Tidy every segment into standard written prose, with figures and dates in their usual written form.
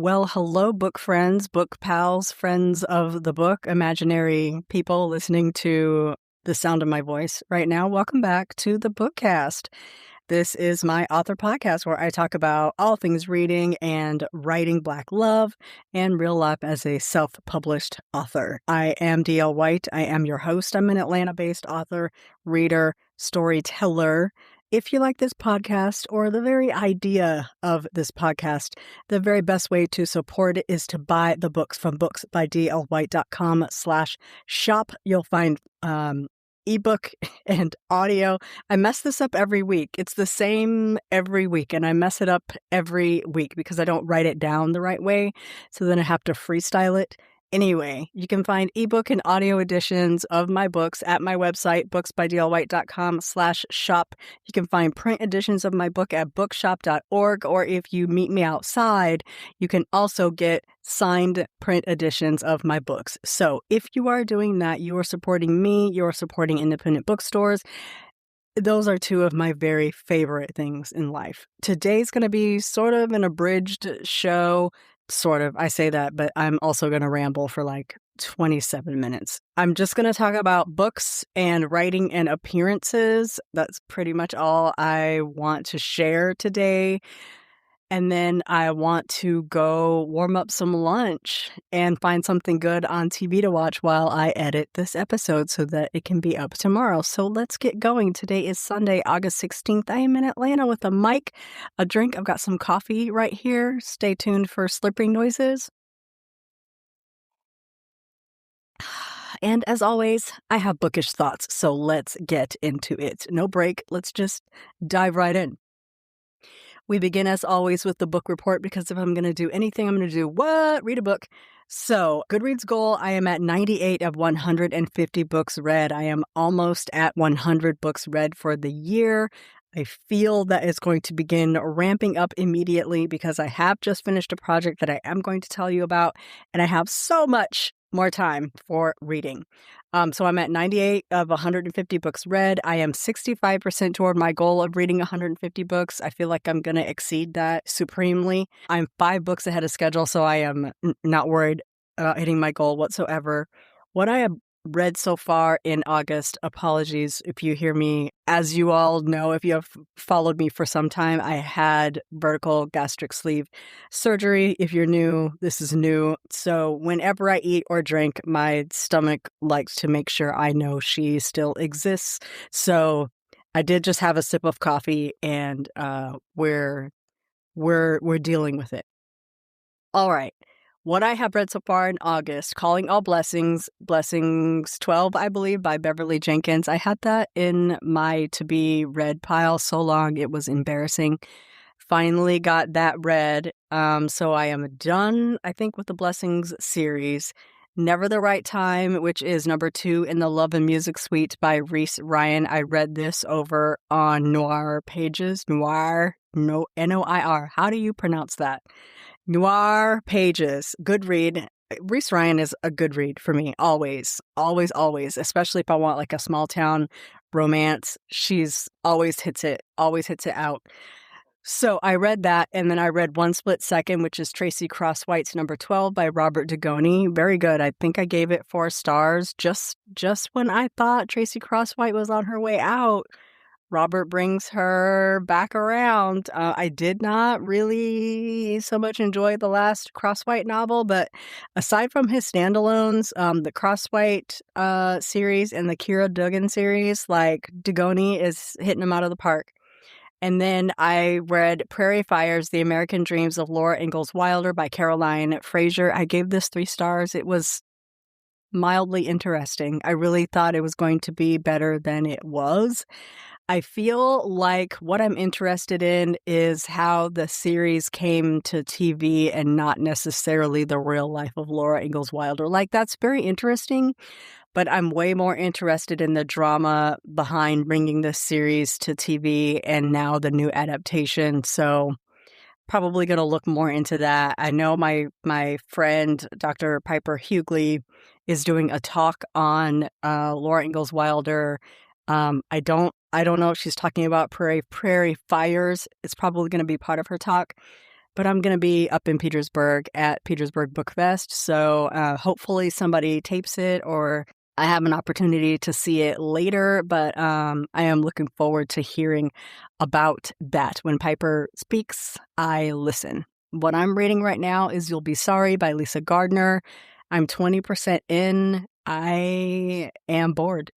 Well, hello, book friends, book pals, friends of the book, imaginary people listening to the sound of my voice right now. Welcome back to the Bookcast. This is my author podcast where I talk about all things reading and writing Black love and real life as a self-published author. I am DL White. I am your host. I'm an Atlanta-based author, reader, storyteller. If you like this podcast or the very idea of this podcast, the very best way to support it is to buy the books from booksbydlwhite.com/shop. You'll find ebook and audio. I mess this up every week. It's the same every week, and I mess it up every week because I don't write it down the right way. So then I have to freestyle it. Anyway, you can find ebook and audio editions of my books at my website, booksbydlwhite.com/shop. You can find print editions of my book at bookshop.org, or if you meet me outside, you can also get signed print editions of my books. So if you are doing that, you are supporting me, you are supporting independent bookstores. Those are two of my very favorite things in life. Today's going to be sort of an abridged show. Sort of. I say that, but I'm also going to ramble for like 27 minutes. I'm just going to talk about books and writing and appearances. That's pretty much all I want to share today. And then I want to go warm up some lunch and find something good on TV to watch while I edit this episode so that it can be up tomorrow. So let's get going. Today is Sunday, August 16th. I am in Atlanta with a mic, a drink. I've got some coffee right here. Stay tuned for slurping noises. And as always, I have bookish thoughts. So let's get into it. No break. Let's just dive right in. We begin, as always, with the book report, because if I'm going to do anything, I'm going to do what? Read a book. So, Goodreads goal, I am at 98 of 150 books read. I am almost at 100 books read for the year. I feel that it's going to begin ramping up immediately because I have just finished a project that I am going to tell you about, and I have so much more time for reading. So I'm at 98 of 150 books read. I am 65% toward my goal of reading 150 books. I feel like I'm going to exceed that supremely. I'm 5 books ahead of schedule, so I am not worried about hitting my goal whatsoever. What I have read so far in August, apologies if you hear me. As you all know, if you have followed me for some time, I had vertical gastric sleeve surgery. If you're new, this is new. So whenever I eat or drink, my stomach likes to make sure I know she still exists. So I did just have a sip of coffee, and we're dealing with it. All right. What I have read so far in August, Calling All Blessings, Blessings 12, I believe, by Beverly Jenkins. I had that in my to-be read pile so long it was embarrassing. Finally got that read. So I am done, I think, with the Blessings series. Never the Right Time, which is number 2 in the Love and Music Suite by Reese Ryan. I read this over on Noir Pages. Noir. How do you pronounce that? Noir Pages. Good read. Reese Ryan is a good read for me. Always, especially if I want like a small town romance. She's always hits it out. So I read that, and then I read One Split Second, which is Tracy Crosswhite's number 12 by Robert Dugoni. Very good. I think I gave it 4 stars. Just when I thought Tracy Crosswhite was on her way out, Robert brings her back around. I did not really so much enjoy the last Crosswhite novel, but aside from his standalones, the Crosswhite series and the Kira Duggan series, like Dugoni is hitting them out of the park. And then I read Prairie Fires, The American Dreams of Laura Ingalls Wilder by Caroline Fraser. I gave this 3 stars. It was mildly interesting. I really thought it was going to be better than it was. I feel like what I'm interested in is how the series came to TV and not necessarily the real life of Laura Ingalls Wilder. Like, that's very interesting, but I'm way more interested in the drama behind bringing this series to TV and now the new adaptation. So probably going to look more into that. I know my friend, Dr. Piper Hughley, is doing a talk on Laura Ingalls Wilder. I don't know if she's talking about Prairie Fires. It's probably going to be part of her talk. but I'm going to be up in Petersburg at Petersburg Bookfest. So hopefully somebody tapes it or I have an opportunity to see it later. But I am looking forward to hearing about that. When Piper speaks, I listen. What I'm reading right now is You'll Be Sorry by Lisa Gardner. I'm 20% in. I am bored.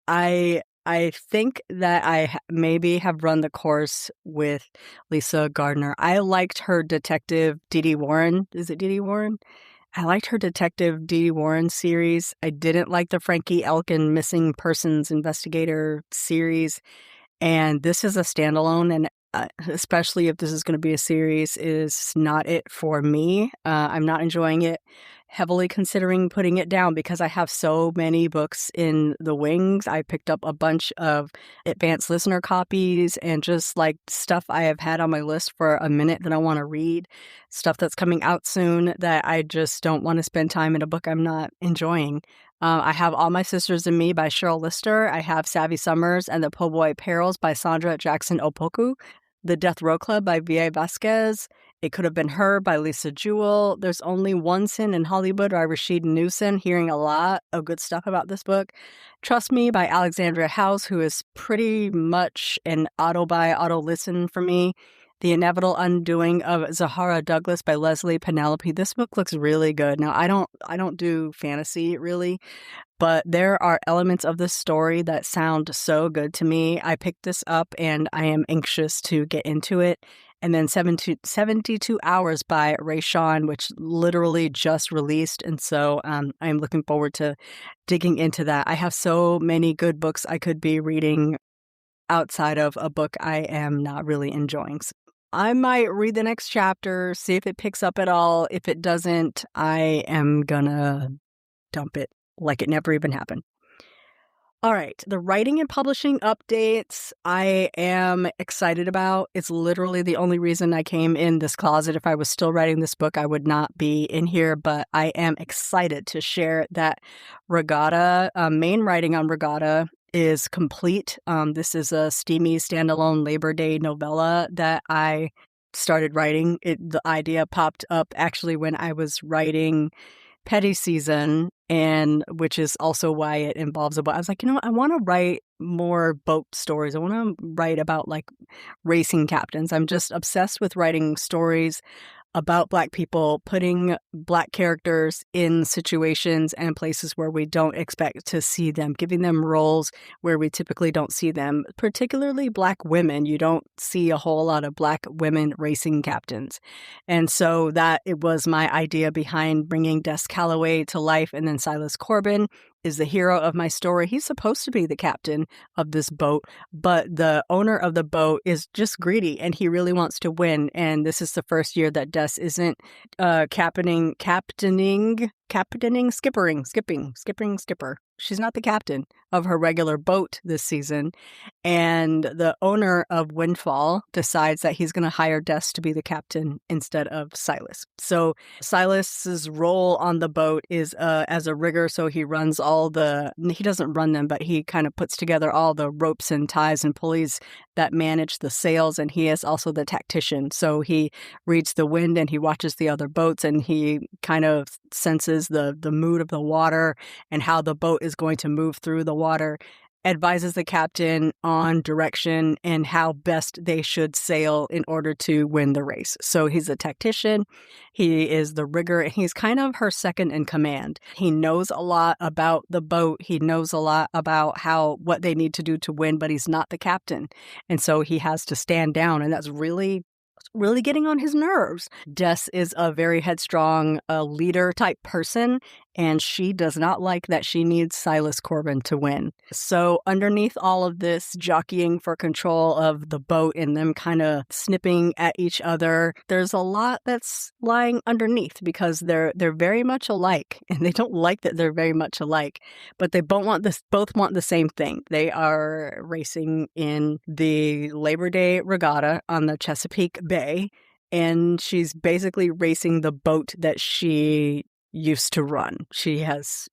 I think that I maybe have run the course with Lisa Gardner. I liked her detective Dee Warren. Is it Dee Warren? I liked her detective Dee Warren series. I didn't like the Frankie Elkin missing persons investigator series. And this is a standalone, and especially if this is going to be a series, is not it for me. I'm not enjoying it. Heavily considering putting it down because I have so many books in the wings. I picked up a bunch of advanced listener copies and just like stuff I have had on my list for a minute that I want to read, stuff that's coming out soon that I just don't want to spend time in a book I'm not enjoying. I have All My Sisters and Me by Cheryl Lister. I have Savvy Summers and the Po' Boy Perils by Sandra Jackson Opoku. The Death Row Club by V.A. Vasquez. It Could Have Been Her by Lisa Jewell. There's Only One Sin in Hollywood by Rashid Newson. Hearing a lot of good stuff about this book. Trust Me by Alexandria House, who is pretty much an auto listen for me. The Inevitable Undoing of Zahara Douglas by Leslie Penelope. This book looks really good. Now, I don't do fantasy really, but there are elements of this story that sound so good to me. I picked this up and I am anxious to get into it. And then 72 Hours by Ray Sean, which literally just released. And so I'm looking forward to digging into that. I have so many good books I could be reading outside of a book I am not really enjoying. So I might read the next chapter, see if it picks up at all. If it doesn't, I am gonna dump it like it never even happened. All right, the writing and publishing updates I am excited about. It's literally the only reason I came in this closet. If I was still writing this book, I would not be in here, but I am excited to share that Regatta, main writing on Regatta is complete. This is a steamy standalone Labor Day novella that I started writing. The idea popped up actually when I was writing Petty Season, and which is also why it involves a boat. I was like, I want to write more boat stories. I want to write about like racing captains. I'm just obsessed with writing stories about Black people, putting Black characters in situations and places where we don't expect to see them, giving them roles where we typically don't see them, particularly Black women. You don't see a whole lot of Black women racing captains. And so that it was my idea behind bringing Des Calloway to life. And then Silas Corbin is the hero of my story. He's supposed to be the captain of this boat, but the owner of the boat is just greedy and he really wants to win. And this is the first year that Des isn't skipping. She's not the captain of her regular boat this season. And the owner of Windfall decides that he's going to hire Des to be the captain instead of Silas. So Silas's role on the boat is as a rigger. So he doesn't run them, but he kind of puts together all the ropes and ties and pulleys that manage the sails. And he is also the tactician. So he reads the wind and he watches the other boats and he kind of senses the mood of the water and how the boat is going to move through the water, advises the captain on direction and how best they should sail in order to win the race. So he's a tactician, he is the rigger, and he's kind of her second in command. He knows a lot about the boat, he knows a lot about what they need to do to win, but he's not the captain. And so he has to stand down, and that's really getting on his nerves. Des is a very headstrong leader type person, and she does not like that she needs Silas Corbin to win. So underneath all of this jockeying for control of the boat and them kind of snipping at each other, there's a lot that's lying underneath because they're very much alike, and they don't like that they're very much alike, but they both want the same thing. They are racing in the Labor Day Regatta on the Chesapeake Bay, and she's basically racing the boat that she used to run. She has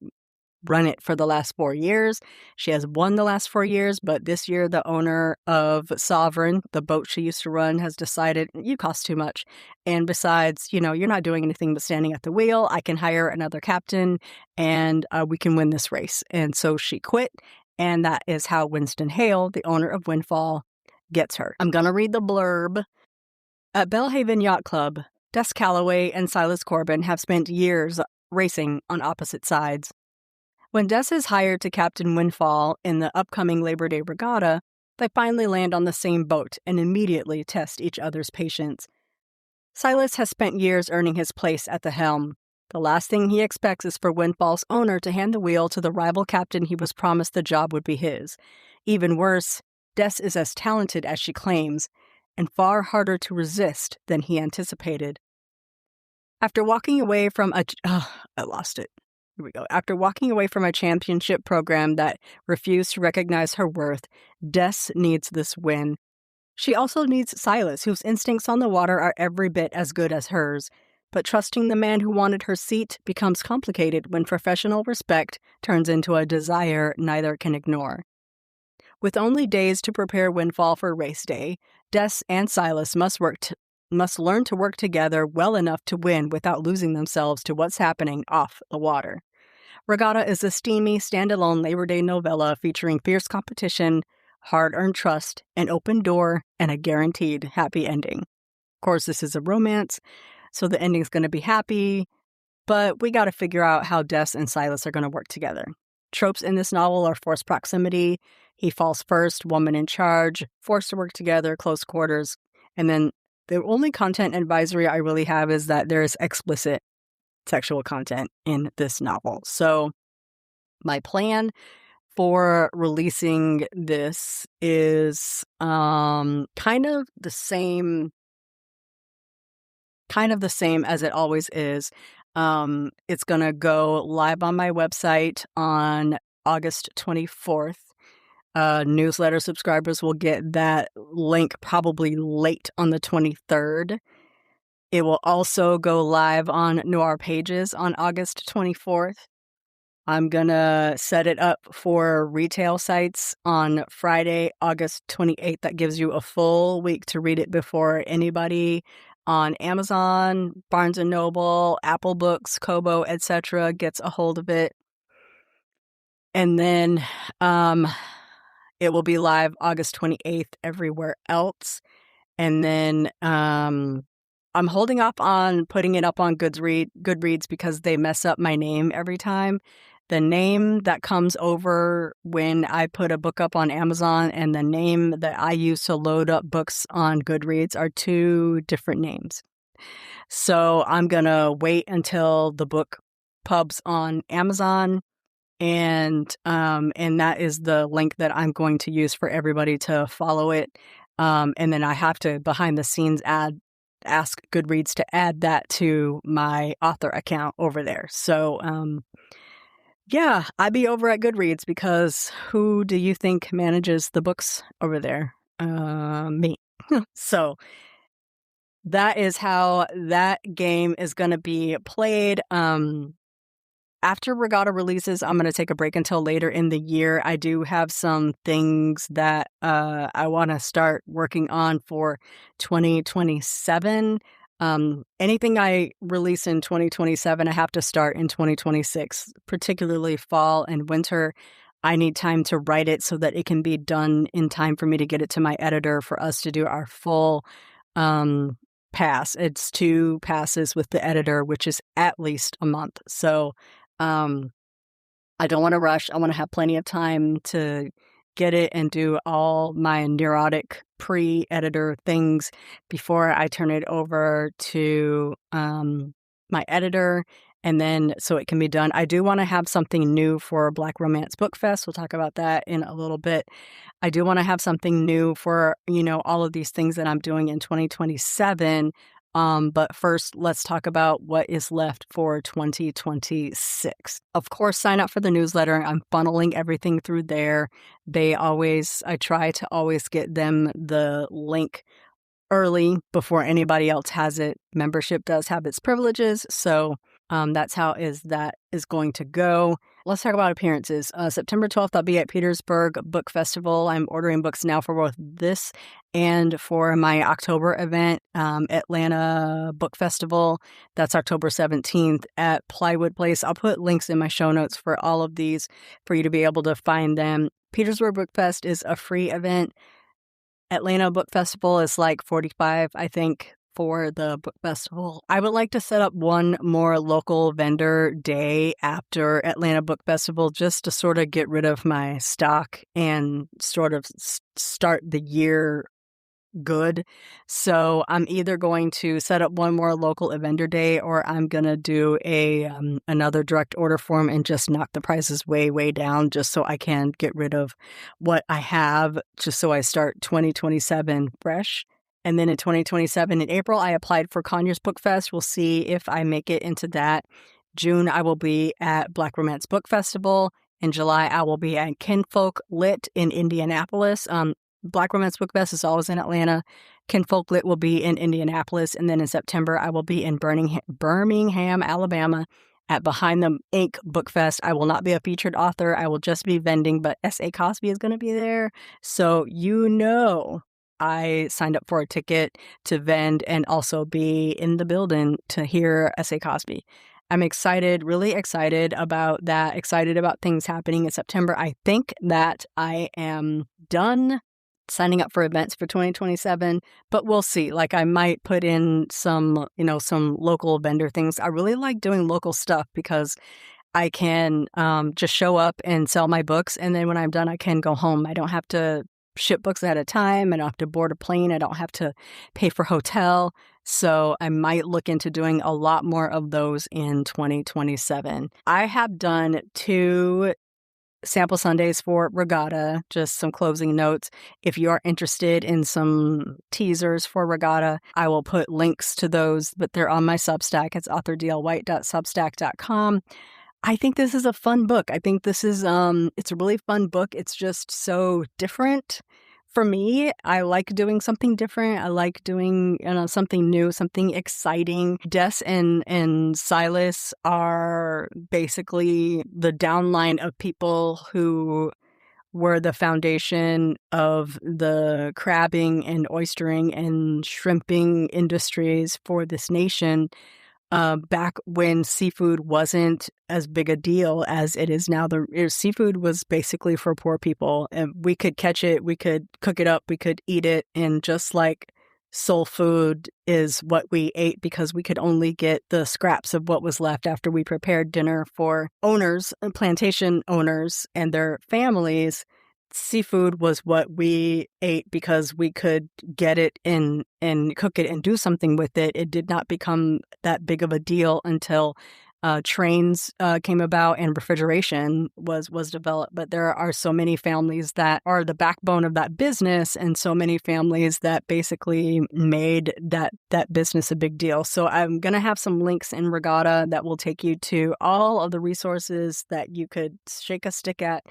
run it for the last 4 years. She has won the last 4 years, but this year the owner of Sovereign, the boat she used to run, has decided, you cost too much. And besides, you're not doing anything but standing at the wheel. I can hire another captain and we can win this race. And so she quit. And that is how Winston Hale, the owner of Windfall, gets her. I'm going to read the blurb. At Belhaven Yacht Club, Des Calloway and Silas Corbin have spent years racing on opposite sides. When Des is hired to captain Windfall in the upcoming Labor Day regatta, they finally land on the same boat and immediately test each other's patience. Silas has spent years earning his place at the helm. The last thing he expects is for Windfall's owner to hand the wheel to the rival captain he was promised the job would be his. Even worse, Des is as talented as she claims, and far harder to resist than he anticipated. After walking away from After walking away from a championship program that refused to recognize her worth, Des needs this win. She also needs Silas, whose instincts on the water are every bit as good as hers. But trusting the man who wanted her seat becomes complicated when professional respect turns into a desire neither can ignore. With only days to prepare Windfall for race day, Des and Silas must learn to work together well enough to win without losing themselves to what's happening off the water. Regatta is a steamy, standalone Labor Day novella featuring fierce competition, hard-earned trust, an open door, and a guaranteed happy ending. Of course, this is a romance, so the ending's going to be happy, but we got to figure out how Des and Silas are going to work together. Tropes in this novel are forced proximity, he falls first, woman in charge, forced to work together, close quarters, and then the only content advisory I really have is that there is explicit sexual content in this novel. So my plan for releasing this is kind of the same as it always is. It's going to go live on my website on August 24th. Newsletter subscribers will get that link probably late on the 23rd. It will also go live on Noir Pages on August 24th. I'm going to set it up for retail sites on Friday, August 28th. That gives you a full week to read it before anybody on Amazon, Barnes & Noble, Apple Books, Kobo, etc. gets a hold of it. And then it will be live August 28th everywhere else. And then I'm holding up on putting it up on Goodreads because they mess up my name every time. The name that comes over when I put a book up on Amazon and the name that I use to load up books on Goodreads are two different names. So I'm going to wait until the book pubs on Amazon, and that is the link that I'm going to use for everybody to follow it. And then I have to, behind the scenes, ask Goodreads to add that to my author account over there. So, yeah, I'd be over at Goodreads because who do you think manages the books over there? Me. So that is how that game is going to be played. After Regatta releases, I'm going to take a break until later in the year. I do have some things that I want to start working on for 2027. Anything I release in 2027, I have to start in 2026, particularly fall and winter. I need time to write it so that it can be done in time for me to get it to my editor for us to do our full pass. It's 2 passes with the editor, which is at least a month. So I don't want to rush. I want to have plenty of time to get it and do all my neurotic pre-editor things before I turn it over to my editor, and then so it can be done. I do want to have something new for Black Romance Book Fest. We'll talk about that in a little bit. I do want to have something new for, all of these things that I'm doing in 2027. But first, let's talk about what is left for 2026. Of course, sign up for the newsletter. I'm funneling everything through there. I try to always get them the link early before anybody else has it. Membership does have its privileges, so that's how that is going to go. let's talk about appearances. September 12th, I'll be at Petersburg Book Festival. I'm ordering books now for both this and for my October event, Atlanta Book Festival. That's October 17th at Plywood Place. I'll put links in my show notes for all of these for you to be able to find them. Petersburg Book Fest is a free event. Atlanta Book Festival is like $45, I think, for the book festival. I would like to set up one more local vendor day after Atlanta Book Festival just to sort of get rid of my stock and sort of start the year good. So I'm either going to set up one more local vendor day, or I'm going to do another direct order form and just knock the prices way, way down just so I can get rid of what I have, just so I start 2027 fresh. And then in 2027, in April, I applied for Conyers Book Fest. We'll see if I make it into that. June, I will be at Black Romance Book Festival. In July, I will be at Kinfolk Lit in Indianapolis. Black Romance Book Fest is always in Atlanta. Kinfolk Lit will be in Indianapolis. And then in September, I will be in Birmingham, Alabama at Behind the Ink Book Fest. I will not be a featured author. I will just be vending, but S.A. Cosby is going to be there. So I signed up for a ticket to vend and also be in the building to hear S.A. Cosby. I'm excited, really excited about that, excited about things happening in September. I think that I am done signing up for events for 2027, but we'll see. Like, I might put in some local vendor things. I really like doing local stuff because I can just show up and sell my books. And then when I'm done, I can go home. I don't have to ship books at a time. I don't have to board a plane. I don't have to pay for hotel. So I might look into doing a lot more of those in 2027. I have done 2 sample Sundays for Regatta, just some closing notes. If you are interested in some teasers for Regatta, I will put links to those, but they're on my Substack. It's authordlwhite.substack.com. I think this is a fun book. I think this is, it's a really fun book. It's just so different for me. I like doing something different. I like doing, something new, something exciting. Des and Silas are basically the downline of people who were the foundation of the crabbing and oystering and shrimping industries for this nation. Back when seafood wasn't as big a deal as it is now. Seafood was basically for poor people, and we could catch it, we could cook it up, we could eat it, and just like soul food is what we ate because we could only get the scraps of what was left after we prepared dinner for owners, plantation owners, and their families. Seafood was what we ate because we could get it and cook it and do something with it. It did not become that big of a deal until trains came about and refrigeration was developed. But there are so many families that are the backbone of that business, and so many families that basically made that business a big deal. So I'm going to have some links in Regatta that will take you to all of the resources that you could shake a stick at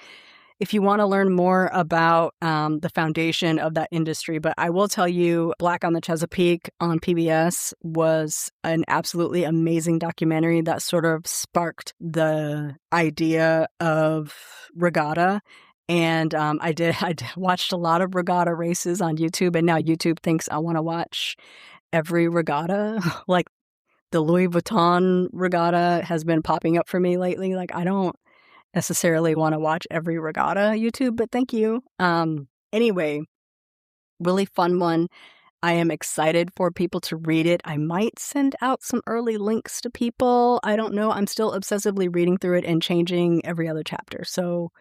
if you want to learn more about the foundation of that industry. But I will tell you, Black on the Chesapeake on PBS was an absolutely amazing documentary that sort of sparked the idea of Regatta. And I watched a lot of regatta races on YouTube, and now YouTube thinks I want to watch every regatta. Like the Louis Vuitton regatta has been popping up for me lately. Like, I don't necessarily want to watch every regatta YouTube, but thank you. Anyway, really fun one. I am excited for people to read it. I might send out some early links to people. I don't know. I'm still obsessively reading through it and changing every other chapter. So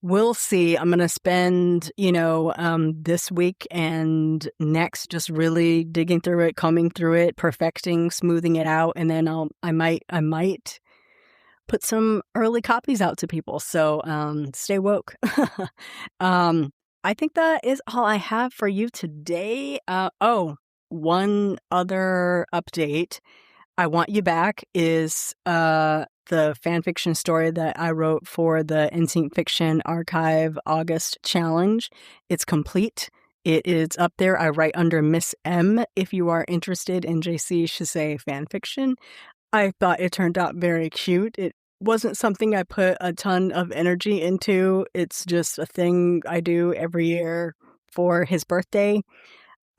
we'll see. I'm going to spend, this week and next just really digging through it, combing through it, perfecting, smoothing it out. And then I might put some early copies out to people. So stay woke. I think that is all I have for you today. One other update. I Want You Back is the fanfiction story that I wrote for the NSYNC Fiction Archive August Challenge. It's complete. It is up there. I write under Miss M if you are interested in JC Chazet fanfiction. I thought it turned out very cute. It wasn't something I put a ton of energy into. It's just a thing I do every year for his birthday.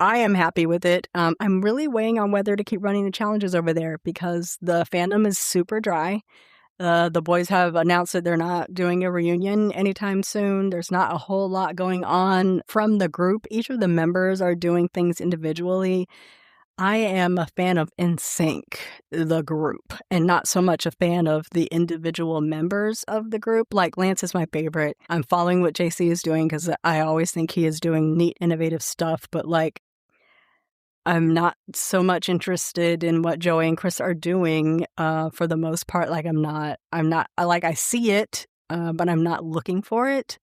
I am happy with it. I'm really weighing on whether to keep running the challenges over there because the fandom is super dry. The boys have announced that they're not doing a reunion anytime soon. There's not a whole lot going on from the group. Each of the members are doing things individually. I am a fan of NSYNC, the group, and not so much a fan of the individual members of the group. Like, Lance is my favorite. I'm following what JC is doing because I always think he is doing neat, innovative stuff. But, like, I'm not so much interested in what Joey and Chris are doing for the most part. Like, I see it, but I'm not looking for it.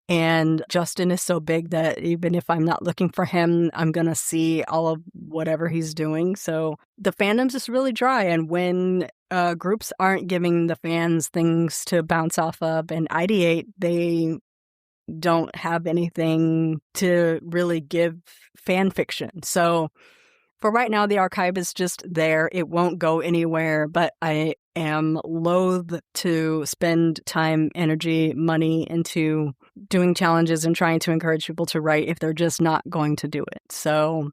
And Justin is so big that even if I'm not looking for him, I'm going to see all of whatever he's doing. So the fandom's just really dry. And when groups aren't giving the fans things to bounce off of and ideate, they don't have anything to really give fan fiction. So for right now, the archive is just there. It won't go anywhere, but I am loath to spend time, energy, money into doing challenges and trying to encourage people to write if they're just not going to do it. So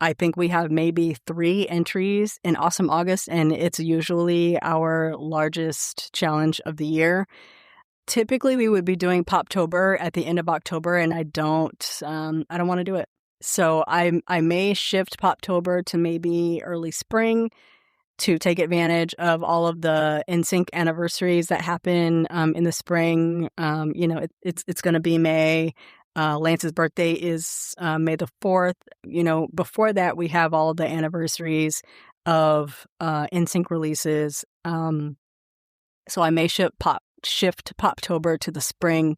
I think we have maybe 3 entries in Awesome August, and it's usually our largest challenge of the year. Typically, we would be doing Poptober at the end of October, and I don't want to do it. So I may shift Poptober to maybe early spring to take advantage of all of the NSYNC anniversaries that happen in the spring. It's going to be May. Lance's birthday is May the 4th. Before that, we have all of the anniversaries of NSYNC releases. So I may shift Poptober to the spring.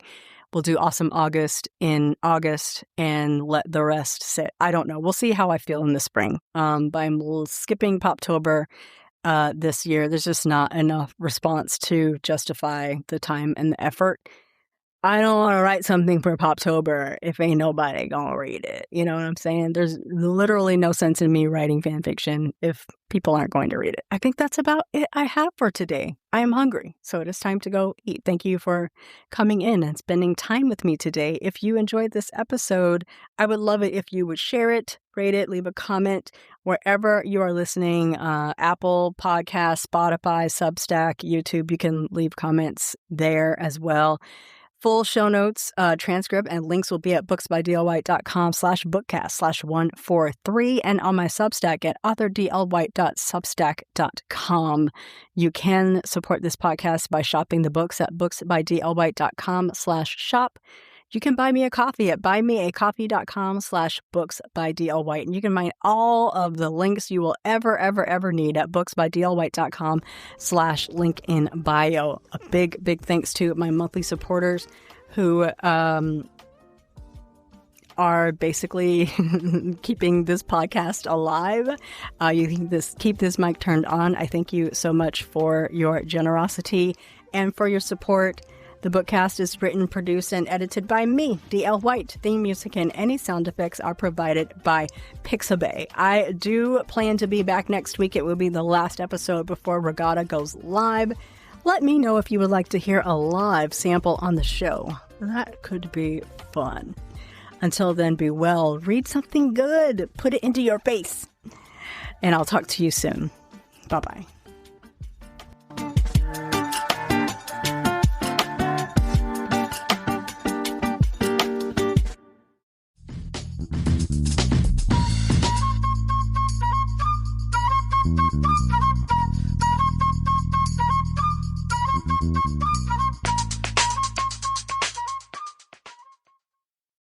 We'll do Awesome August in August and let the rest sit. I don't know. We'll see how I feel in the spring. But I'm skipping Poptober this year. There's just not enough response to justify the time and the effort. I don't want to write something for Poptober if ain't nobody gonna read it. You know what I'm saying? There's literally no sense in me writing fan fiction if people aren't going to read it. I think that's about it I have for today. I am hungry, so it is time to go eat. Thank you for coming in and spending time with me today. If you enjoyed this episode, I would love it if you would share it, rate it, leave a comment wherever you are listening. Apple Podcasts, Spotify, Substack, YouTube. You can leave comments there as well. Full show notes, transcript, and links will be at booksbydlwhite.com/bookcast/143 and on my Substack at authordlwhite.substack.com. You can support this podcast by shopping the books at booksbydlwhite.com/shop. You can buy me a coffee at buymeacoffee.com/booksbydlwhite. And you can find all of the links you will ever need at booksbydlwhite.com/link in bio. A big thanks to my monthly supporters who are basically keeping this podcast alive. Keep this mic turned on. I thank you so much for your generosity and for your support. The Bookcast is written, produced, and edited by me, D.L. White. Theme music and any sound effects are provided by Pixabay. I do plan to be back next week. It will be the last episode before Regatta goes live. Let me know if you would like to hear a live sample on the show. That could be fun. Until then, be well. Read something good. Put it into your face. And I'll talk to you soon. Bye-bye.